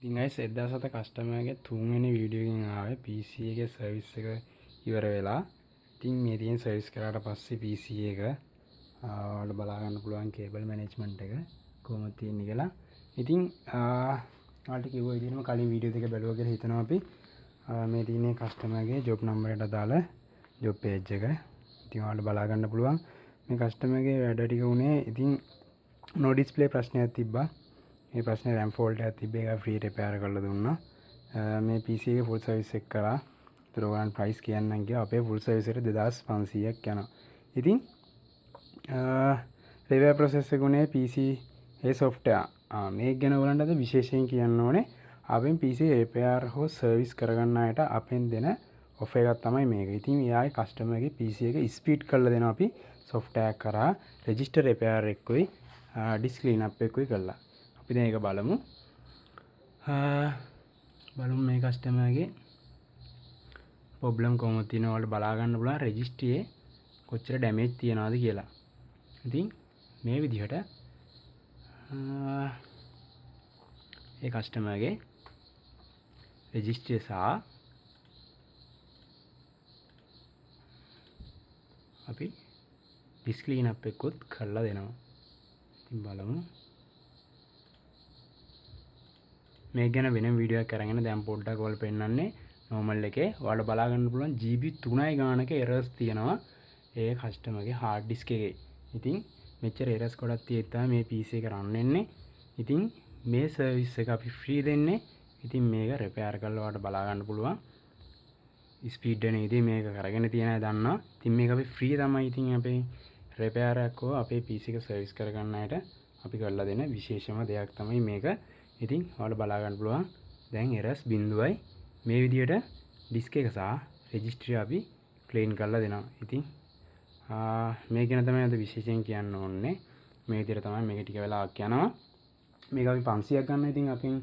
ඉතින් guys 1007 customer ගේ තුන්වෙනි වීඩියෝ එකෙන් ආවේ PC එකේ සර්විස් එක ඉවර වෙලා. ඉතින් මේ තියෙන සර්විස් කරාට පස්සේ PC එක ඔයාලට බලා ගන්න පුළුවන් කේබල් මැනේජ්මන්ට් එක කොහොමද තියෙන්නේ කියලා. ඉතින් ඔයාලට කිව්ව විදිහටම කලින් වීඩියෝ දෙක බැලුවා කියලා හිතනවා අපි. මේ තියෙන්නේ කස්ටමර් ගේ ජොබ් නම්බර් එකට දාලා ජොබ් පේජ් එක. ඉතින් ඔයාලට බලා ගන්න පුළුවන් මේ කස්ටමර් ගේ වැඩ ටික උනේ. ඉතින් no display ප්‍රශ්නයක් තිබ්බා. මේ ප්‍රශ්නේ RAM fault එකක් තිබ්බ ඒක ෆ්‍රී රිපෙයාර් කරලා දුන්නා. මේ PC එකේ ෆුල් සර්විස් එක කරා. ඒතර ඔයගලන් ප්‍රයිස් කියන්නම් ගියා. අපේ ෆුල් සර්විස් එකට 2500ක් යනවා. ඉතින් රිපෙයාර් ප්‍රොසෙස් එක උනේ PC ඒ software. මේක ගැන ඔයගලන්ට අද විශේෂයෙන් කියන්න ඕනේ. අපෙන් PC රිපෙයාර් හෝ සර්විස් කරගන්න අයට අපෙන් දෙන ඔෆර් එකක් තමයි මේක. ඉතින් එයාගේ කස්ටමර්ගේ PC එක ස්පීඩ් කරලා දෙනවා අපි software කරා රෙජිස්ටර් රිපෙයාර් එකකුයි ඩිස්ක් ක්ලීන් අප් එකකුයි කරලා. අපි දැන් ඒක බලමු. බලමු මේ කස්ටමර්ගේ ප්‍රොබ්ලම් කොහොමද තියෙනවද ඔයාලට බලා ගන්න පුළුවන් රෙජිස්ට්‍රියේ කොච්චර ඩැමේජ් තියනවද කියලා. ඉතින් මේ විදිහට ඒ කස්ටමර්ගේ රෙජිස්ට්‍රිය සහ අපි ඩිස්ක් ක්ලීන් අප් එකකුත් කරලා දෙනවා. ඉතින් බලමු. මේක ගැන වෙනම වීඩියෝ එකක් අරගෙන දැන් පොඩ්ඩක් ඔයාලට පෙන්නන්නේ normal එකේ. ඔයාලට බලා ගන්න පුළුවන් GB 3යි ගානක errors තියෙනවා ඒ කස්ටමර්ගේ hard disk එකේ. ඉතින් මෙච්චර errors ගොඩක් තියෙද්දි තමයි මේ PC එක run වෙන්නේ. ඉතින් මේ සර්විස් එක අපි ෆ්‍රී දෙන්නේ. ඉතින් මේක රිපෙයාර් කරලා ඔයාලට බලා ගන්න පුළුවන්. ස්පීඩ් වෙන ඉතින් මේක කරගෙන තියෙන අය දන්නවා. ඉතින් මේක අපි ෆ්‍රී තමයි. ඉතින් අපේ රිපෙයාර් එකක් හෝ අපේ PC එක සර්විස් කරගන්න අයට අපි කරලා දෙන විශේෂම දෙයක් තමයි මේක. ඉතින් ඔයාලට බලා ගන්න පුළුවන් දැන් errors බිඳුවයි. මේ විදිහට ඩිස්ක් එක සහ රෙජිස්ට්‍රි අපි ක්ලීන් කරලා දෙනවා. ඉතින් මේ ගැන තමයි අද විශේෂයෙන් කියන්න ඕනේ. මේ විදිහට තමයි මේක ටික වෙලාවක් යනවා. මේක අපි 500ක් ගන්න. ඉතින් අපින්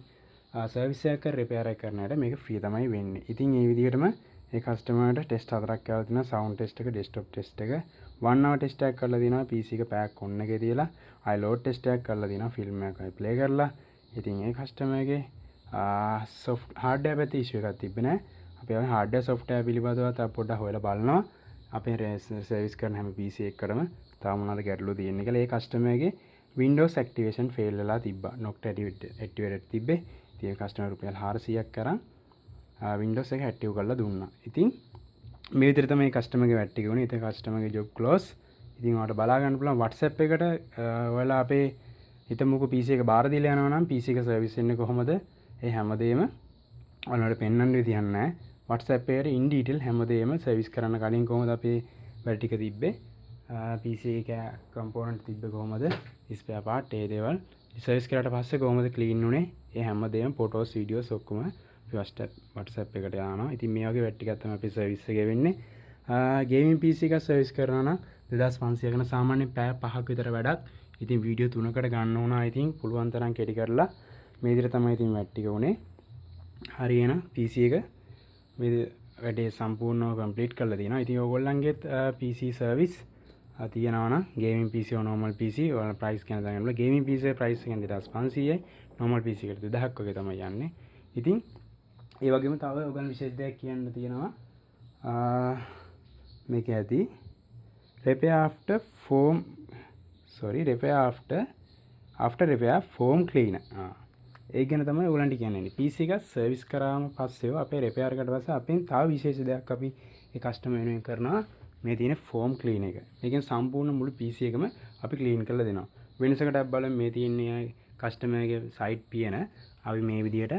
සර්විස් එකක් කර රිපෙයාර් එක කරනකොට මේක ෆ්‍රී තමයි වෙන්නේ. ඉතින් මේ විදිහටම ඒ කස්ටමර්ට ටෙස්ට් හතරක් කරලා තිනවා. සවුන්ඩ් ටෙස්ට් එක, ඩෙස්ක්ටොප් ටෙස්ට් එක, 1 hour ටෙස්ට් එකක් කරලා දිනවා. PC එක පැක් ඔන් එකේ තියලා ආයි ලෝඩ් ටෙස්ට් එකක් කරලා දිනවා. ෆිල්ම් එකක් ආයි ප්ලේ කරලා. ඉතින් ඒ කස්ටමර්ගේ හાર્ඩ්වෙයාර් පැත්තේ ඉෂුව එකක් තිබ්බේ නැහැ. අපි ආවේ හાર્ඩ්වෙයාර් සොෆ්ට්වෙයාර් පිළිබඳව තව පොඩ්ඩක් හොයලා බලනවා. අපේ සර්විස් කරන හැම PC එකකටම තව මොනවද ගැටලු තියෙන්නේ කියලා. ඒ කස්ටමර්ගේ Windows activation fail වෙලා තිබ්බා. not activated තිබ්බේ. ඉතින් ඒ කස්ටමර් රුපියල් 400ක් කරන් Windows එක ඇක්ටිව් කරලා දුන්නා. ඉතින් මේ විදිහට තමයි කස්ටමර්ගේ වැට් ටික උනේ. ඉතින් කස්ටමර්ගේ job close. ඉතින් ඔයාලට බලා ගන්න පුළුවන් WhatsApp එකට ඔයාලා අපේ හිතමුකෝ PC එක බාර දීලා යනවා නම් PC එක සර්විස් වෙන්නේ කොහොමද? ඒ හැමදේම ඔයාලට පෙන්වන්න විදියක් නැහැ. WhatsApp එකේ in detail හැමදේම සර්විස් කරන්න කලින් කොහොමද අපේ වැඩ ටික තිබ්බේ? PC එක component තිබ්බේ කොහොමද? spare part ඒ දේවල් සර්විස් කරාට පස්සේ කොහොමද ක්ලීන් වුනේ? ඒ හැමදේම photos videos ඔක්කොම WhatsApp එකට යනවා. ඉතින් මේ වගේ වැඩ ටිකක් තමයි අපේ සර්විස් එකේ වෙන්නේ. ගේමින් PC එකක් සර්විස් කරනවා නම් 2500 ගන්න සාමාන්‍යයෙන් පැය 5ක් විතර වැඩක්. ඉතින් වීඩියෝ 3කට ගන්න උනා. ඉතින් පුළුවන් තරම් කෙටි කරලා මේ විදිහට තමයි ඉතින් වැඩ ටික උනේ. හරියන PC එක මේ වැඩේ සම්පූර්ණව කම්ප්ලීට් කරලා තියෙනවා. ඉතින් ඕගොල්ලන්ගේත් PC සර්විස් තියෙනවා නම් gaming PC or normal PC ඔයාලා ප්‍රයිස් ගැන දැනගන්න ඕනේ. ගේමින් PC එකේ ප්‍රයිස් එක 2500යි. normal PC එකට 2000ක් වගේ තමයි යන්නේ. ඉතින් ඒ වගේම තව ඔයගොල්ලන් විශේෂ දෙයක් කියන්න තියෙනවා. මේක ඇති repair after repair foam cleaner. ඒක ගැන තමයි ඔයගලන්ට කියන්නේ. PC එක සර්විස් කරාම පස්සේ අපේ රිපෙයාර් එකට පස්සේ අපෙන් තව විශේෂ දෙයක් අපි ඒ කස්ටමර් වෙනුවෙන් කරනවා. මේ තියෙන foam clean එක. මේකෙන් සම්පූර්ණ මුළු PC එකම අපි ක්ලීන් කරලා දෙනවා. වෙනසකට බලමු මේ තියෙන්නේ කස්ටමර්ගේ සයිට් පියන අපි මේ විදිහට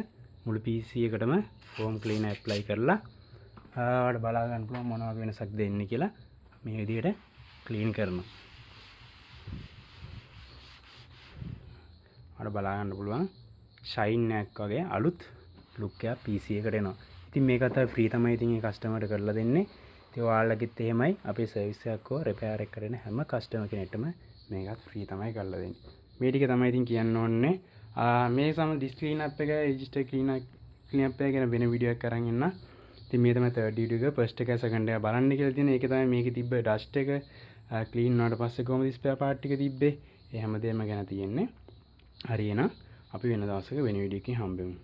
මුළු PC එකටම foam cleaner apply කරලා ඔයාලට බලා ගන්න පුළුවන් මොන වගේ වෙනසක් දෙන්නේ කියලා මේ විදිහට ක්ලීන් කරනවා. ඔයාලට බලා ගන්න පුළුවන් ෂයින් එකක් වගේ අලුත් ලුක් එකක් PC එකට එනවා. ඉතින් මේකත් ෆ්‍රී තමයි ඉතින් ඒ කස්ටමර්ට කරලා දෙන්නේ. ඉතින් ඔයාලගෙත් එහෙමයි අපේ සර්විස් එකක් හෝ රිපෙයාර් එක කරන හැම කස්ටමර් කෙනෙක්ටම මේකත් ෆ්‍රී තමයි කරලා දෙන්නේ. මේ ටික තමයි ඉතින් කියන්න ඕනේ. මේ සම ඩිස්ක් ක්ලීන් අප් එක රෙජිස්ටර් ක්ලීන් අප් එක ගැන වෙන වීඩියෝ එකක් අරන් එන්න. ඉතින් මේ තමයි third video එක. first එක second එක බලන්න කියලා තියෙන. ඒක තමයි මේකේ තිබ්බ dust එක ක්ලීන් වුණාට පස්සේ කොහොමද ස්පෙයා පාර්ට් ටික තිබ්බේ. ඒ හැමදේම ගැන තියෙන්නේ. හරි එහෙනම් අපි වෙන දවසක වෙන වීඩියෝ එකකින් හම්බෙමු.